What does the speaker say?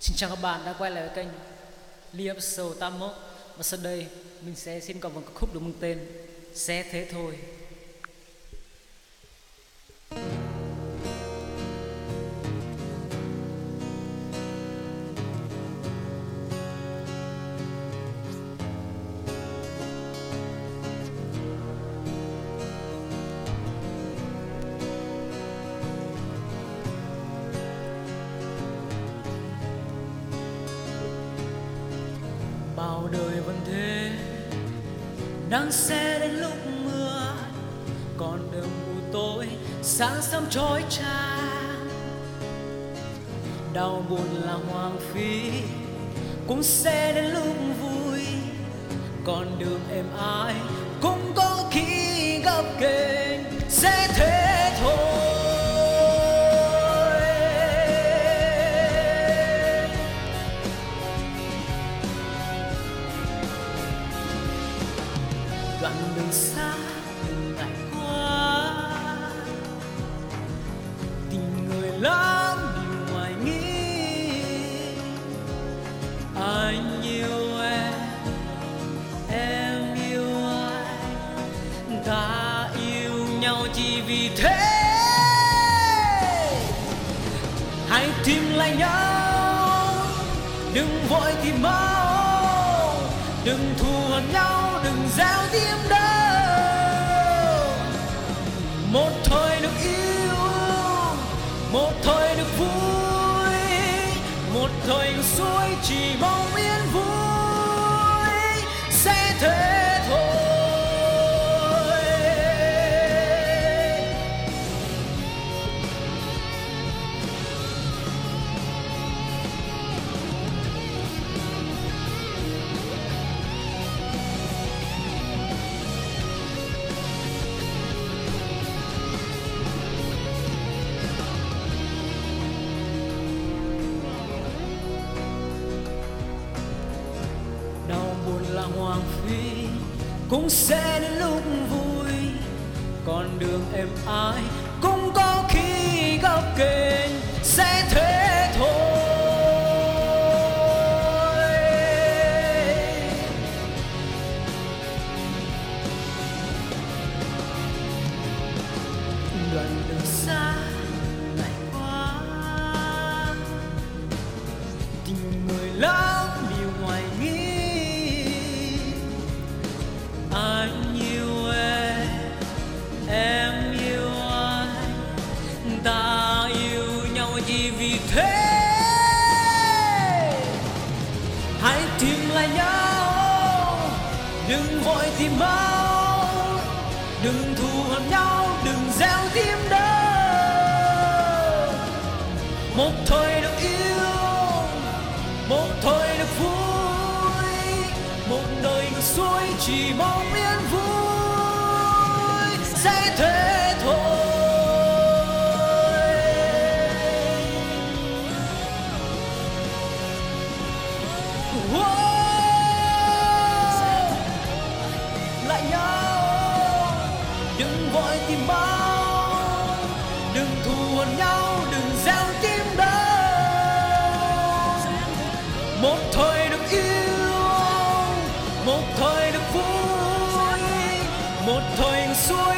Xin chào các bạn đã quay lại với kênh Ly Episode 81. Và sau đây mình sẽ xin cộng một khúc được mang tên Sẽ Thế Thôi. Bao đời vẫn thế, nắng sẽ đến lúc mưa, còn đường u tối sáng sớm chói chang. Đau buồn là hoang phí, cũng sẽ đến lúc vui, còn đường êm ái cũng có khi gấp ghềnh. Sẽ thế thôi. Đoạn đường xa ngày qua, tình người lắm điều ngoài nghĩ. Anh yêu em yêu anh, ta yêu nhau chỉ vì thế. Hãy tìm lại nhau, đừng vội tìm mau, đừng thù hận nhau, đừng gieo thêm đau. Một thời được yêu, một thời được vui, một thời được xuôi chỉ mong yên vui. Sẽ thế thôi. Buồn là hoang phí, cũng sẽ đến lúc vui, con đường êm ái cũng có khi gấp ghềnh. Sẽ thế thôi. Đoạn đường xa ngày qua, tình người lắm điều ngoài nghĩ. Anh yêu em yêu anh, ta yêu nhau chỉ vì thế. Hãy tìm lại nhau, đừng vội tìm mau, đừng thù hận nhau, đừng gieo thêm đau. Một thời được yêu, một thời được vui, một đời ngược xuôi chỉ mong yên vui. Sẽ thế thôi. Lại nhau, đừng vội tìm bao, đừng thù hận nhau, đừng gieo tim đau. Một thời được yêu, một thời được vui, một thời xuôi